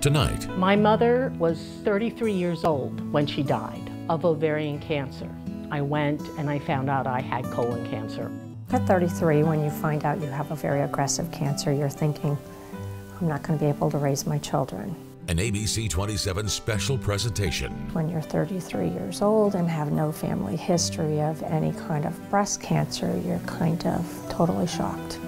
Tonight. My mother was 33 years old when she died of ovarian cancer. I went and I found out I had colon cancer. At 33, when you find out you have a very aggressive cancer, you're thinking, I'm not going to be able to raise my children. An ABC 27 special presentation. When you're 33 years old and have no family history of any kind of breast cancer, you're kind of totally shocked.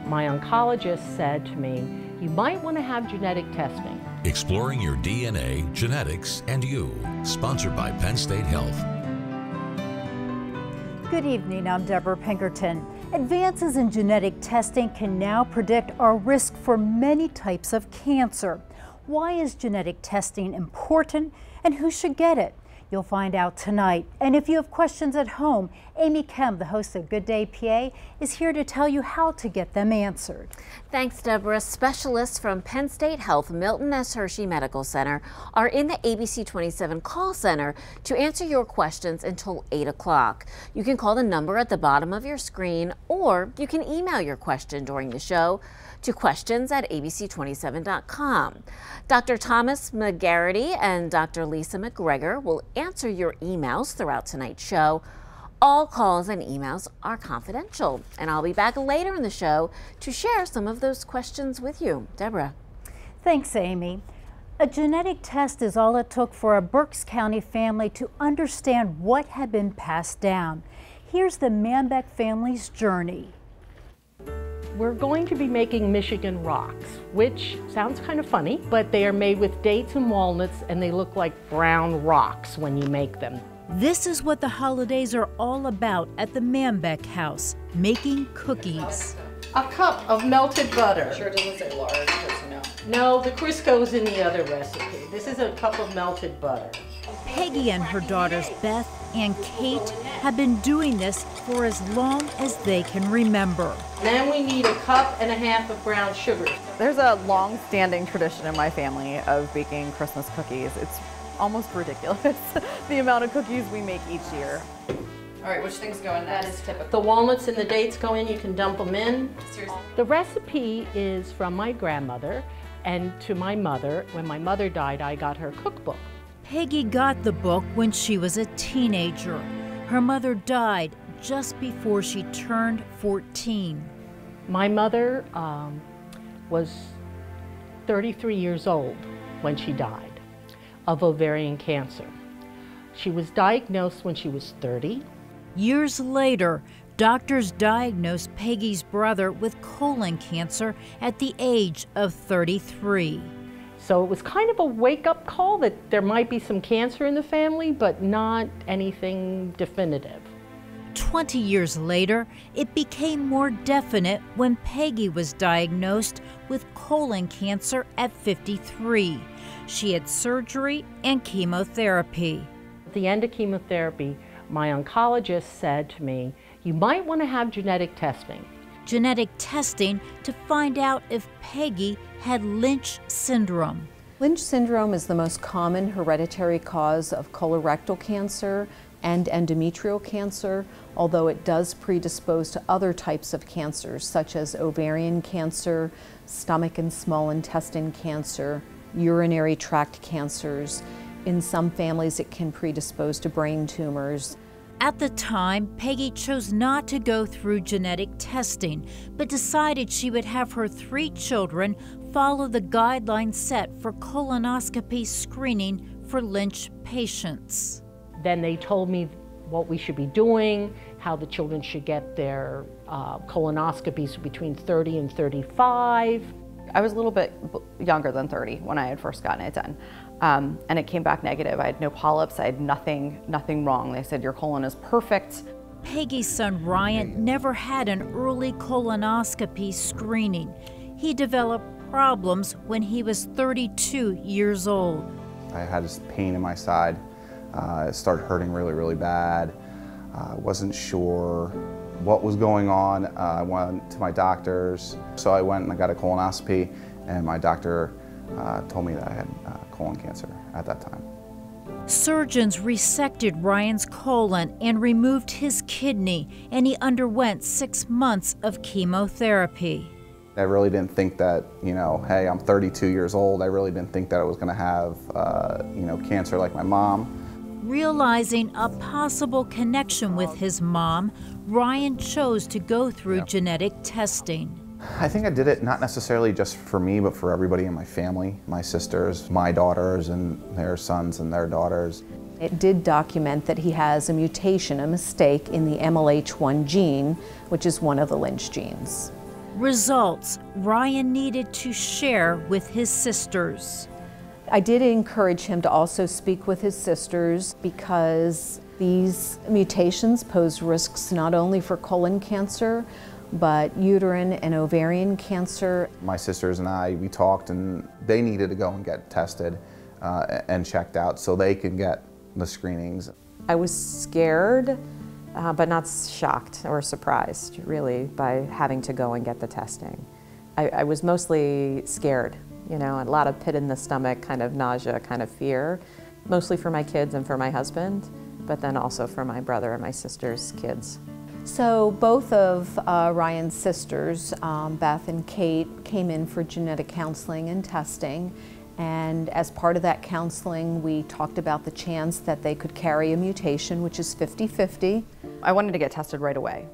My oncologist said to me, you might want to have genetic testing. Exploring your DNA, genetics, and you. Sponsored by Penn State Health. Good evening, I'm Debra Pinkerton. Advances in genetic testing can now predict our risk for many types of cancer. Why is genetic testing important and who should get it? You'll find out tonight. And if you have questions at home, Amy Kemp, the host of Good Day PA, is here to tell you how to get them answered. Thanks, Debra. Specialists from Penn State Health Milton S. Hershey Medical Center are in the ABC 27 call center to answer your questions until 8 o'clock. You can call the number at the bottom of your screen, or you can email your question during the show to questions@abc27.com. Dr. Thomas McGregor and Dr. Lisa McGregor will answer your emails throughout tonight's show. All calls and emails are confidential, and I'll be back later in the show to share some of those questions with you. Debra. Thanks, Amy. A genetic test is all it took for a Berks County family to understand what had been passed down. Here's the Manbeck family's journey. We're going to be making Michigan rocks, which sounds kind of funny, but they are made with dates and walnuts, and they look like brown rocks when you make them. This is what the holidays are all about at the Manbeck house, making cookies. A cup of melted butter. Sure doesn't say large, because you know. No, the Crisco's in the other recipe. This is a cup of melted butter. Peggy and her daughters Beth and Kate have been doing this for as long as they can remember. Then we need a cup and a half of brown sugar. There's a long-standing tradition in my family of baking Christmas cookies. It's almost ridiculous, the amount of cookies we make each year. All right, which things go in next? That is typical. The walnuts and the dates go in, you can dump them in. Seriously? The recipe is from my grandmother, and to my mother. When my mother died, I got her cookbook. Peggy got the book when she was a teenager. Her mother died just before she turned 14. My mother was 33 years old when she died of ovarian cancer. She was diagnosed when she was 30. Years later, doctors diagnosed Peggy's brother with colon cancer at the age of 33. So it was kind of a wake-up call that there might be some cancer in the family, but not anything definitive. 20 years later, it became more definite when Peggy was diagnosed with colon cancer at 53. She had surgery and chemotherapy. At the end of chemotherapy, my oncologist said to me, you might want to have genetic testing. Genetic testing to find out if Peggy had Lynch syndrome. Lynch syndrome is the most common hereditary cause of colorectal cancer and endometrial cancer, although it does predispose to other types of cancers such as ovarian cancer, stomach and small intestine cancer, urinary tract cancers. In some families, it can predispose to brain tumors. At the time, Peggy chose not to go through genetic testing, but decided she would have her 3 children follow the guidelines set for colonoscopy screening for Lynch patients. Then they told me what we should be doing, how the children should get their colonoscopies between 30 and 35. I was a little bit younger than 30 when I had first gotten it done. And it came back negative. I had no polyps, I had nothing wrong. They said your colon is perfect. Peggy's son Ryan never had an early colonoscopy screening. He developed problems when he was 32 years old. I had this pain in my side. It started hurting really bad. I wasn't sure what was going on. I went to my doctors. So I went and I got a colonoscopy, and my doctor told me that I had colon cancer at that time. Surgeons resected Ryan's colon and removed his kidney, and he underwent 6 months of chemotherapy. I really didn't think that, you know, hey, I'm 32 years old. I really didn't think that I was going to have, you know, cancer like my mom. Realizing a possible connection with his mom, Ryan chose to go through genetic testing. I think I did it not necessarily just for me, but for everybody in my family, my sisters, my daughters, and their sons and their daughters. It did document that he has a mutation, a mistake in the MLH1 gene, which is one of the Lynch genes. Results Ryan needed to share with his sisters. I did encourage him to also speak with his sisters because these mutations pose risks not only for colon cancer, but uterine and ovarian cancer. My sisters and I, we talked, and they needed to go and get tested and checked out so they could get the screenings. I was scared, but not shocked or surprised, really, by having to go and get the testing. I was mostly scared, you know, a lot of pit in the stomach, kind of nausea, kind of fear, mostly for my kids and for my husband, but then also for my brother and my sister's kids. So both of Ryan's sisters, Beth and Kate, came in for genetic counseling and testing. And as part of that counseling, we talked about the chance that they could carry a mutation, which is 50-50. I wanted to get tested right away,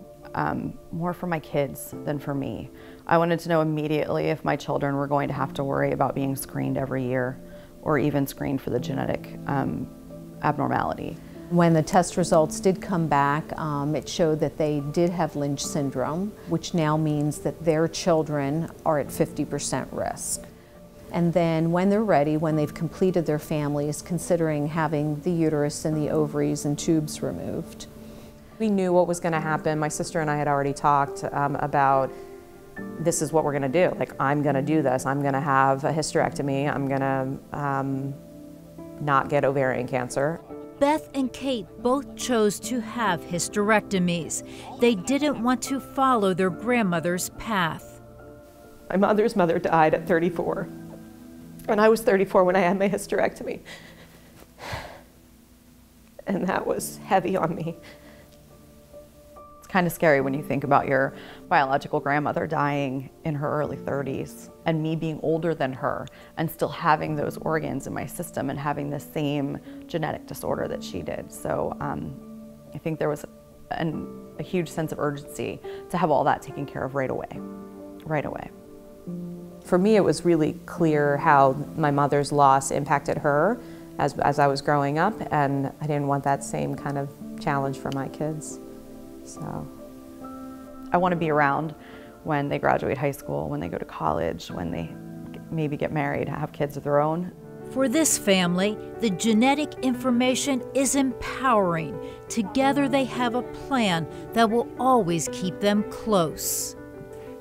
more for my kids than for me. I wanted to know immediately if my children were going to have to worry about being screened every year or even screened for the genetic abnormality. When the test results did come back, it showed that they did have Lynch syndrome, which now means that their children are at 50% risk. And then when they're ready, when they've completed their families, considering having the uterus and the ovaries and tubes removed. We knew what was going to happen. My sister and I had already talked about, this is what we're going to do. Like, I'm going to do this. I'm going to have a hysterectomy. I'm going to not get ovarian cancer. Beth and Kate both chose to have hysterectomies. They didn't want to follow their grandmother's path. My mother's mother died at 34. And I was 34 when I had my hysterectomy. And that was heavy on me. It's kind of scary when you think about your biological grandmother dying in her early 30s and me being older than her and still having those organs in my system and having the same genetic disorder that she did. So I think there was a huge sense of urgency to have all that taken care of right away. For me, it was really clear how my mother's loss impacted her as I was growing up, and I didn't want that same kind of challenge for my kids. So I want to be around when they graduate high school, when they go to college, when they maybe get married, have kids of their own. For this family, the genetic information is empowering. Together they have a plan that will always keep them close.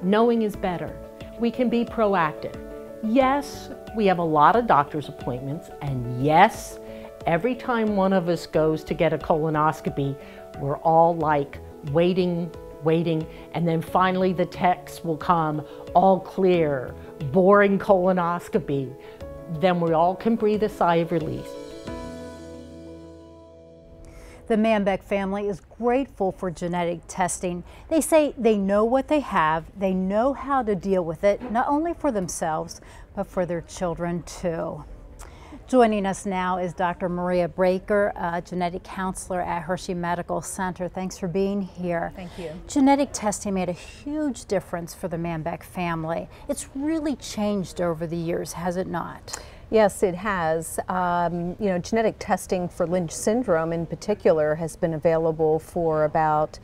Knowing is better. We can be proactive. Yes, we have a lot of doctor's appointments, and yes, every time one of us goes to get a colonoscopy, we're all like waiting, and then finally the text will come, all clear, boring colonoscopy. Then we all can breathe a sigh of relief. The Manbeck family is grateful for genetic testing. They say they know what they have, they know how to deal with it, not only for themselves, but for their children too. Joining us now is Dr. Maria Breaker, a genetic counselor at Hershey Medical Center. Thanks for being here. Thank you. Genetic testing made a huge difference for the Manbeck family. It's really changed over the years, has it not? Yes, it has. You know, genetic testing for Lynch syndrome in particular has been available for about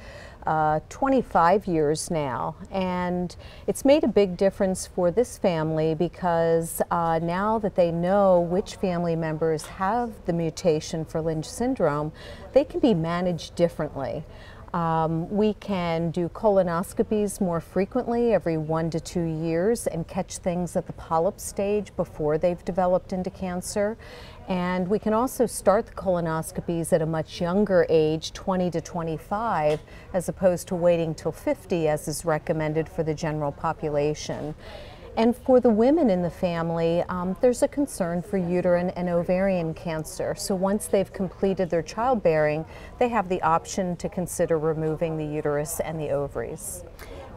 25 years now, and it's made a big difference for this family because now that they know which family members have the mutation for Lynch syndrome, they can be managed differently. We can do colonoscopies more frequently, every 1 to 2 years, and catch things at the polyp stage before they've developed into cancer. And we can also start the colonoscopies at a much younger age, 20 to 25, as opposed to waiting till 50, as is recommended for the general population. And for the women in the family, there's a concern for uterine and ovarian cancer. So once they've completed their childbearing, they have the option to consider removing the uterus and the ovaries.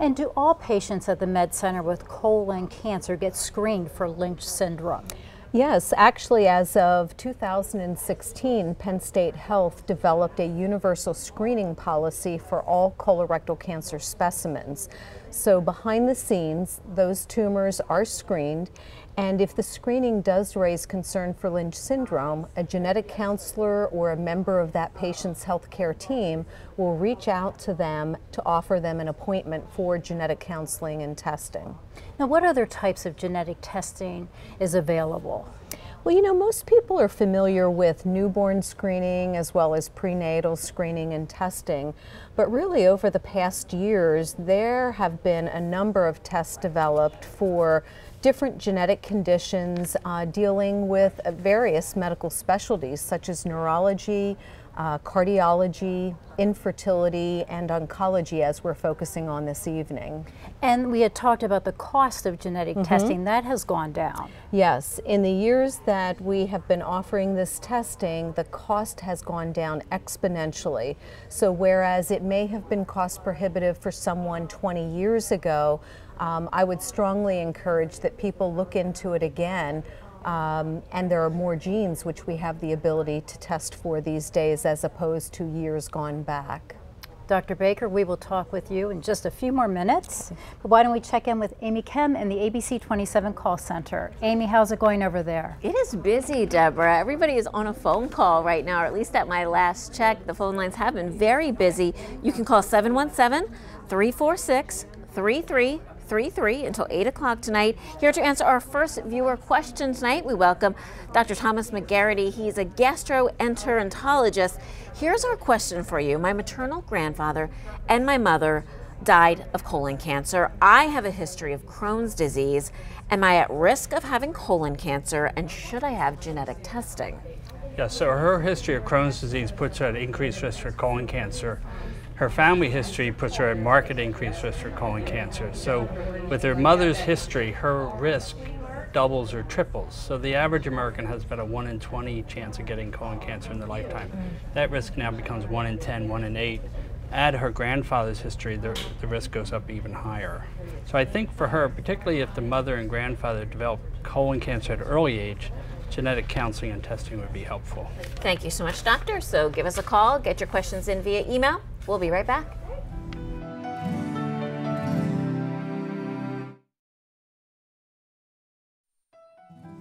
And do all patients at the Med Center with colon cancer get screened for Lynch syndrome? Yes, actually, as of 2016, Penn State Health developed a universal screening policy for all colorectal cancer specimens. So behind the scenes, those tumors are screened, and if the screening does raise concern for Lynch syndrome, a genetic counselor or a member of that patient's healthcare team will reach out to them to offer them an appointment for genetic counseling and testing. Now, what other types of genetic testing is available? Well, you know, most people are familiar with newborn screening as well as prenatal screening and testing, but really over the past years there have been a number of tests developed for different genetic conditions dealing with various medical specialties such as neurology, cardiology, infertility, and oncology, as we're focusing on this evening. And we had talked about the cost of genetic testing. That has gone down. Yes, in the years that we have been offering this testing, the cost has gone down exponentially. So whereas it may have been cost prohibitive for someone 20 years ago, I would strongly encourage that people look into it again. And there are more genes which we have the ability to test for these days as opposed to years gone back. Dr. Baker, we will talk with you in just a few more minutes. But why don't we check in with Amy Kim in the ABC 27 call center. Amy, how's it going over there? It is busy, Deborah. Everybody is on a phone call right now, or at least at my last check. The phone lines have been very busy. You can call 717-346-3333 until 8 o'clock tonight. Here to answer our first viewer question tonight, we welcome Dr. Thomas McGarity. He's a gastroenterologist. Here's our question for you. My maternal grandfather and my mother died of colon cancer. I have a history of Crohn's disease. Am I at risk of having colon cancer, and should I have genetic testing? Yeah, so her history of Crohn's disease puts her at increased risk for colon cancer. Her family history puts her at marked increased risk for colon cancer. So with her mother's history, her risk doubles or triples. So the average American has about a 1 in 20 chance of getting colon cancer in their lifetime. That risk now becomes 1 in 10, 1 in 8. Add her grandfather's history, the risk goes up even higher. So I think for her, particularly if the mother and grandfather develop colon cancer at an early age, genetic counseling and testing would be helpful. Thank you so much, doctor. So give us a call, get your questions in via email. We'll be right back.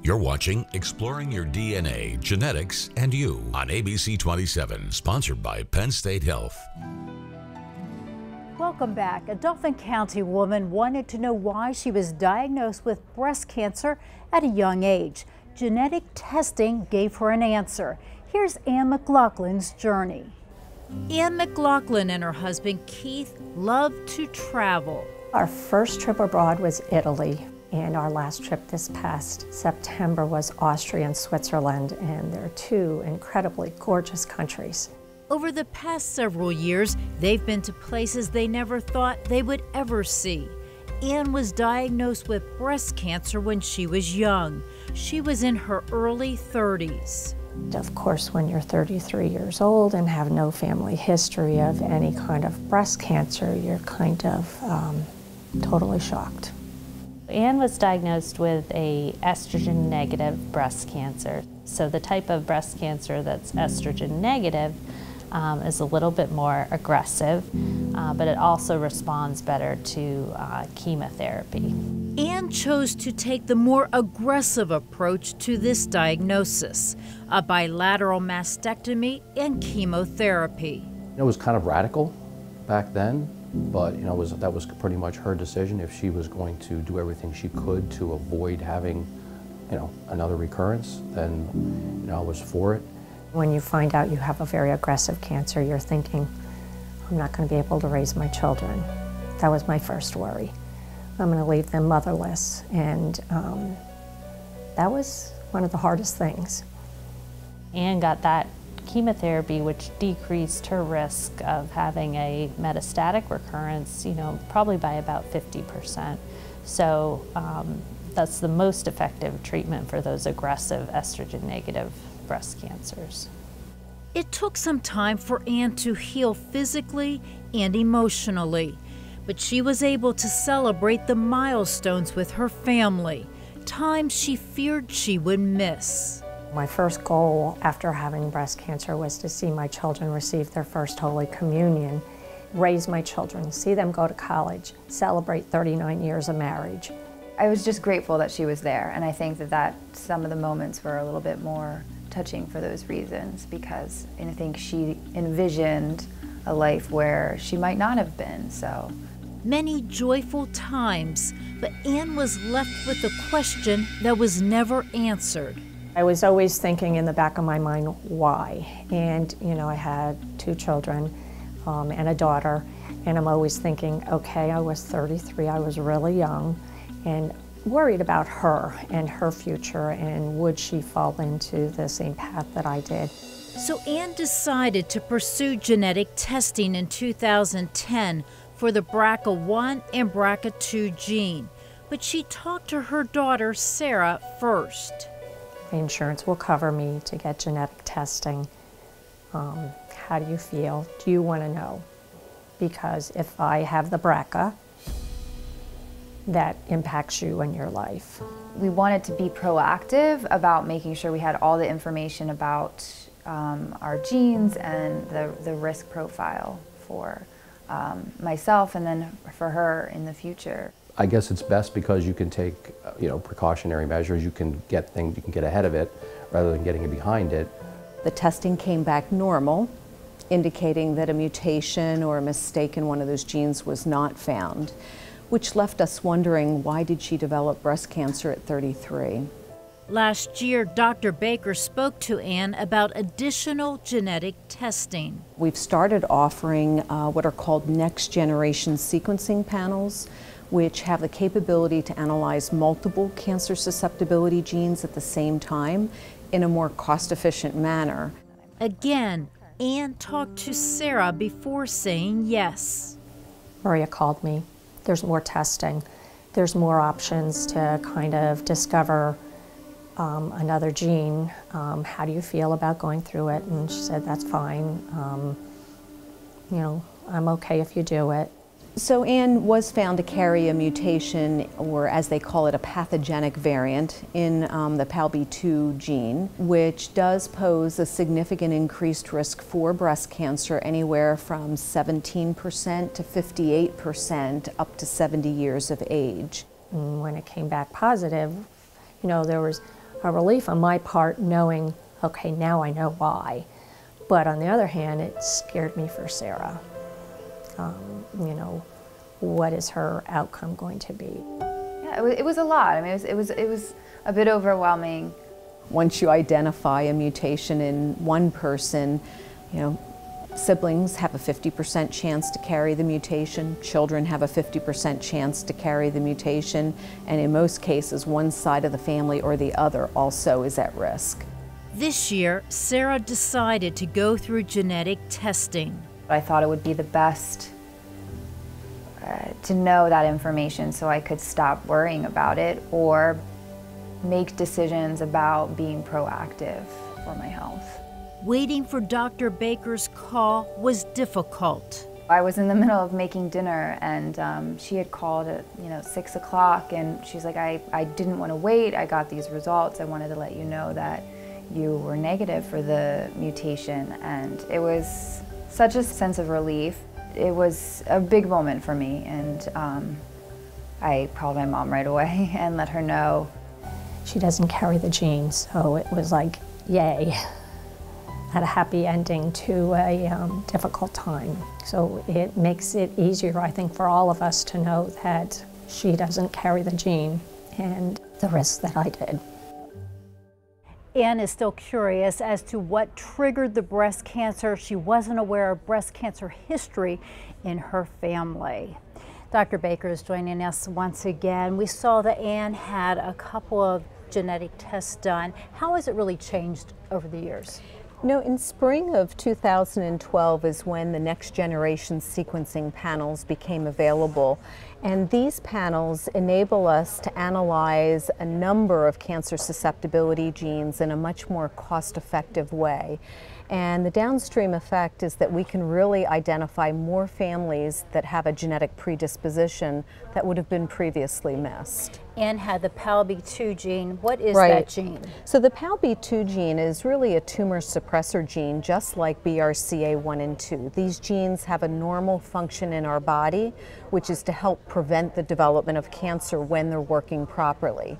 You're watching Exploring Your DNA, Genetics, and You on ABC 27, sponsored by Penn State Health. Welcome back. A Dauphin County woman wanted to know why she was diagnosed with breast cancer at a young age. Genetic testing gave her an answer. Here's Ann MacLaughlin's journey. Ann MacLaughlin and her husband Keith loved to travel. Our first trip abroad was Italy, and our last trip this past September was Austria and Switzerland, and they're two incredibly gorgeous countries. Over the past several years, they've been to places they never thought they would ever see. Ann was diagnosed with breast cancer when she was young. She was in her early 30s. Of course, when you're 33 years old and have no family history of any kind of breast cancer, you're kind of totally shocked. Ann was diagnosed with a estrogen-negative breast cancer. So the type of breast cancer that's estrogen-negative is a little bit more aggressive, but it also responds better to chemotherapy. Ann chose to take the more aggressive approach to this diagnosis, a bilateral mastectomy and chemotherapy. It was kind of radical back then, but that was pretty much her decision. If she was going to do everything she could to avoid having another recurrence, then I was for it. When you find out you have a very aggressive cancer, you're thinking, I'm not going to be able to raise my children. That was my first worry. I'm going to leave them motherless, and that was one of the hardest things. Ann got that chemotherapy, which decreased her risk of having a metastatic recurrence, probably by about 50%. So that's the most effective treatment for those aggressive estrogen-negative breast cancers. It took some time for Ann to heal physically and emotionally, but she was able to celebrate the milestones with her family, times she feared she would miss. My first goal after having breast cancer was to see my children receive their first Holy Communion, raise my children, see them go to college, celebrate 39 years of marriage. I was just grateful that she was there, and I think that some of the moments were a little bit more touching for those reasons, because I think she envisioned a life where she might not have been, so. Many joyful times, but Ann was left with a question that was never answered. I was always thinking in the back of my mind, why? And you know, I had 2 children and a daughter, and I'm always thinking, okay, I was 33, I was really young, and worried about her and her future, and would she fall into the same path that I did. So Ann decided to pursue genetic testing in 2010 for the BRCA1 and BRCA2 gene, but she talked to her daughter Sarah first. The insurance will cover me to get genetic testing. How do you feel? Do you want to know? Because if I have the BRCA, that impacts you in your life. We wanted to be proactive about making sure we had all the information about our genes and the risk profile for myself and then for her in the future. I guess it's best because you can take, precautionary measures. You can get ahead of it rather than getting behind it. The testing came back normal, indicating that a mutation or a mistake in one of those genes was not found, which left us wondering, why did she develop breast cancer at 33? Last year, Dr. Baker spoke to Ann about additional genetic testing. We've started offering what are called next-generation sequencing panels, which have the capability to analyze multiple cancer susceptibility genes at the same time in a more cost-efficient manner. Again, Ann talked to Sarah before saying yes. Maria called me. There's more testing. There's more options to kind of discover another gene. How do you feel about going through it? And she said, that's fine. I'm okay if you do it. So Ann was found to carry a mutation, or as they call it, a pathogenic variant in the PALB2 gene, which does pose a significant increased risk for breast cancer, anywhere from 17% to 58% up to 70 years of age. And when it came back positive, there was a relief on my part knowing, okay, now I know why. But on the other hand, it scared me for Sarah. What is her outcome going to be? Yeah, it was a lot. I mean, it was a bit overwhelming. Once you identify a mutation in one person, siblings have a 50% chance to carry the mutation, children have a 50% chance to carry the mutation, and in most cases, one side of the family or the other also is at risk. This year, Sarah decided to go through genetic testing. I thought it would be the best to know that information so I could stop worrying about it or make decisions about being proactive for my health. Waiting for Dr. Baker's call was difficult. I was in the middle of making dinner, and she had called at 6 o'clock, and she's like, I didn't want to wait. I got these results. I wanted to let you know that you were negative for the mutation, and it was such a sense of relief. It was a big moment for me, and I called my mom right away and let her know. She doesn't carry the gene, so it was like, yay. Had a happy ending to a difficult time. So it makes it easier, I think, for all of us to know that she doesn't carry the gene and the risk that I did. Ann is still curious as to what triggered the breast cancer. She wasn't aware of breast cancer history in her family. Dr. Baker is joining us once again. We saw that Ann had a couple of genetic tests done. How has it really changed over the years? In spring of 2012 is when the next generation sequencing panels became available, And these panels enable us to analyze a number of cancer susceptibility genes in a much more cost-effective way. And the downstream effect is that we can really identify more families that have a genetic predisposition that would have been previously missed. And had the PALB2 gene. What is that gene? So the PALB2 gene is really a tumor suppressor gene, just like BRCA1 and 2. These genes have a normal function in our body, which is to help prevent the development of cancer when they're working properly.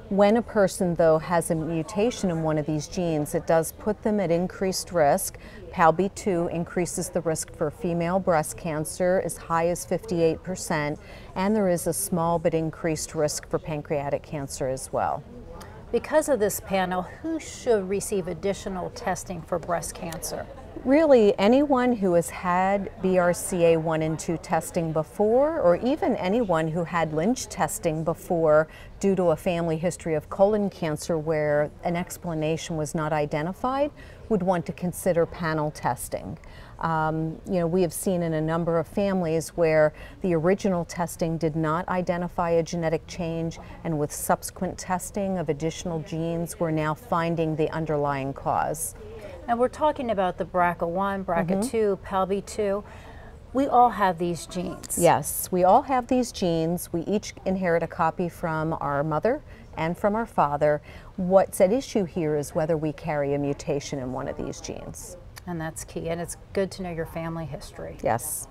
When a person, though, has a mutation in one of these genes, it does put them at increased risk. PALB2 increases the risk for female breast cancer as high as 58%, and there is a small but increased risk for pancreatic cancer as well. Because of this panel, who should receive additional testing for breast cancer? Really, anyone who has had BRCA1 and 2 testing before, or even anyone who had Lynch testing before due to a family history of colon cancer where an explanation was not identified, would want to consider panel testing. We have seen in a number of families where the original testing did not identify a genetic change, and with subsequent testing of additional genes, we're now finding the underlying cause. And we're talking about the BRCA1, BRCA2, PALB2. We all have these genes. Yes, we all have these genes. We each inherit a copy from our mother and from our father. What's at issue here is whether we carry a mutation in one of these genes. And that's key, and it's good to know your family history. Yes.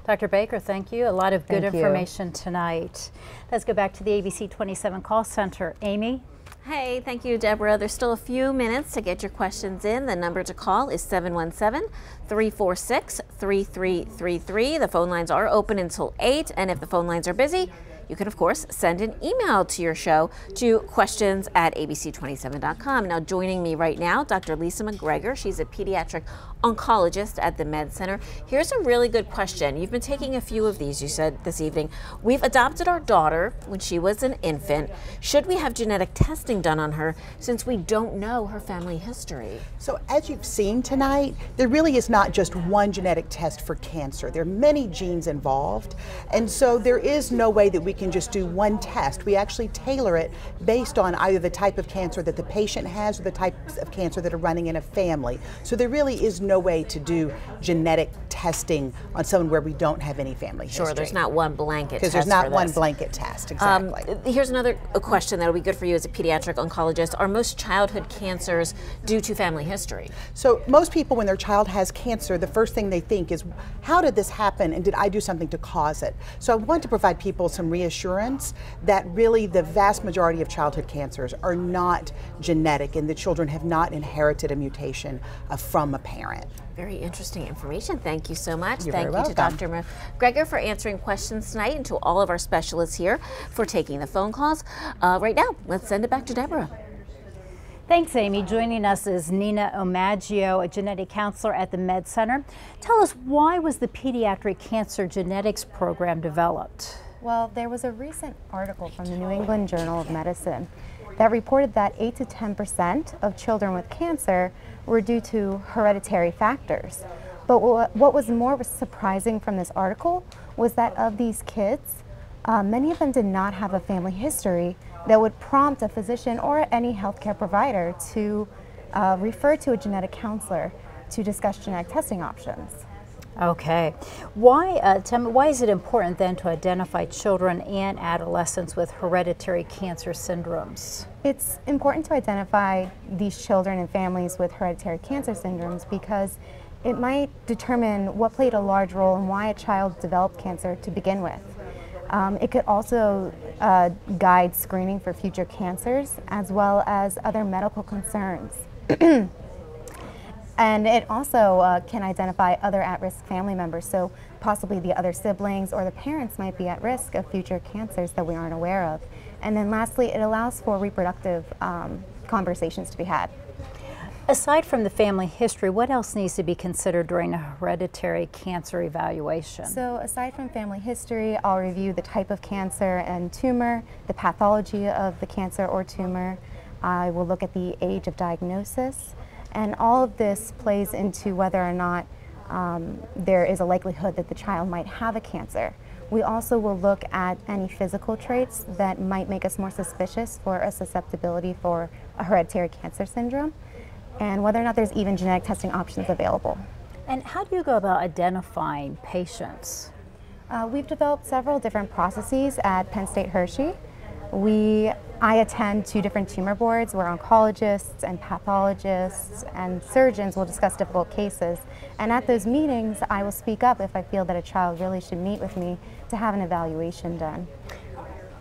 Dr. Baker, thank you. A lot of good information tonight. Let's go back to the ABC 27 call center. Amy? Hey, thank you, Deborah. There's still a few minutes to get your questions in. The number to call is 717-346-3333. The phone lines are open until 8, and if the phone lines are busy, you can, of course, send an email to your show to questions@abc27.com. Now, joining me right now, Dr. Lisa McGregor. She's a pediatric oncologist at the Med Center. Here's a really good question. You've been taking a few of these, you said this evening. We've adopted our daughter when she was an infant. Should we have genetic testing done on her since we don't know her family history? So as you've seen tonight, there really is not just one genetic test for cancer. There are many genes involved, and so there is no way that we can just do one test. We actually tailor it based on either the type of cancer that the patient has or the types of cancer that are running in a family. So there really is no way to do genetic testing on someone where we don't have any family history. Sure, there's not one blanket test. Because there's not one blanket test, exactly. Here's another question that'll be good for you as a pediatric oncologist. Are most childhood cancers due to family history? So most people, when their child has cancer, the first thing they think is, how did this happen and did I do something to cause it? So I want to provide people some reassurance that really the vast majority of childhood cancers are not genetic and the children have not inherited a mutation from a parent. Very interesting information. Thank you so much. You're Thank very you to Dr. McGregor for answering questions tonight, and to all of our specialists here for taking the phone calls. Right now, let's send it back to Debra. Thanks, Amy. Joining us is Nina Maggio, a genetic counselor at the Med Center. Tell us, why was the Pediatric Cancer Genetics Program developed? Well, there was a recent article from the New England Journal of Medicine that reported that 8 to 10% of children with cancer were due to hereditary factors. But what was more surprising from this article was that of these kids, many of them did not have a family history that would prompt a physician or any healthcare provider to refer to a genetic counselor to discuss genetic testing options. Okay. Why is it important then to identify children and adolescents with hereditary cancer syndromes? It's important to identify these children and families with hereditary cancer syndromes because it might determine what played a large role in why a child developed cancer to begin with. It could also guide screening for future cancers as well as other medical concerns. And it also can identify other at-risk family members, so possibly the other siblings or the parents might be at risk of future cancers that we aren't aware of. And then lastly, it allows for reproductive conversations to be had. Aside from the family history, what else needs to be considered during a hereditary cancer evaluation? So aside from family history, I'll review the type of cancer and tumor, the pathology of the cancer or tumor. I will look at the age of diagnosis. And all of this plays into whether or not there is a likelihood that the child might have a cancer. We also will look at any physical traits that might make us more suspicious for a susceptibility for a hereditary cancer syndrome, and whether or not there's even genetic testing options available. And how do you go about identifying patients? We've developed several different processes at Penn State Hershey. I attend 2 different tumor boards where oncologists and pathologists and surgeons will discuss difficult cases. And at those meetings, I will speak up if I feel that a child really should meet with me to have an evaluation done.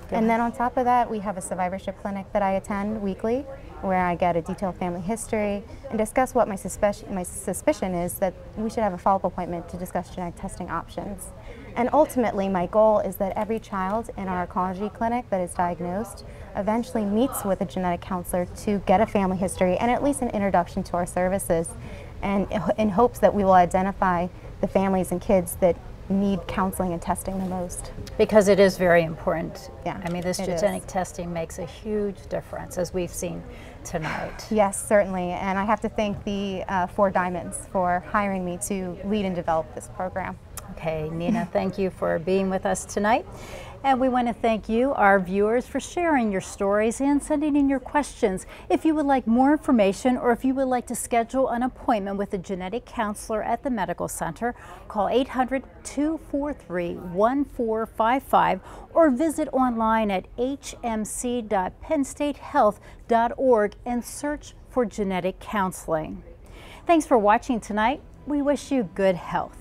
Good. And then on top of that, we have a survivorship clinic that I attend weekly, where I get a detailed family history and discuss what my suspicion is that we should have a follow-up appointment to discuss genetic testing options. And ultimately, my goal is that every child in our oncology clinic that is diagnosed eventually meets with a genetic counselor to get a family history and at least an introduction to our services, and in hopes that we will identify the families and kids that need counseling and testing the most. Because it is very important. Yeah, I mean, this genetic testing makes a huge difference, as we've seen tonight. Yes, certainly. And I have to thank the 4 Diamonds for hiring me to lead and develop this program. Okay, Nina, thank you for being with us tonight. And we want to thank you, our viewers, for sharing your stories and sending in your questions. If you would like more information, or if you would like to schedule an appointment with a genetic counselor at the medical center, call 800-243-1455 or visit online at hmc.pennstatehealth.org and search for genetic counseling. Thanks for watching tonight. We wish you good health.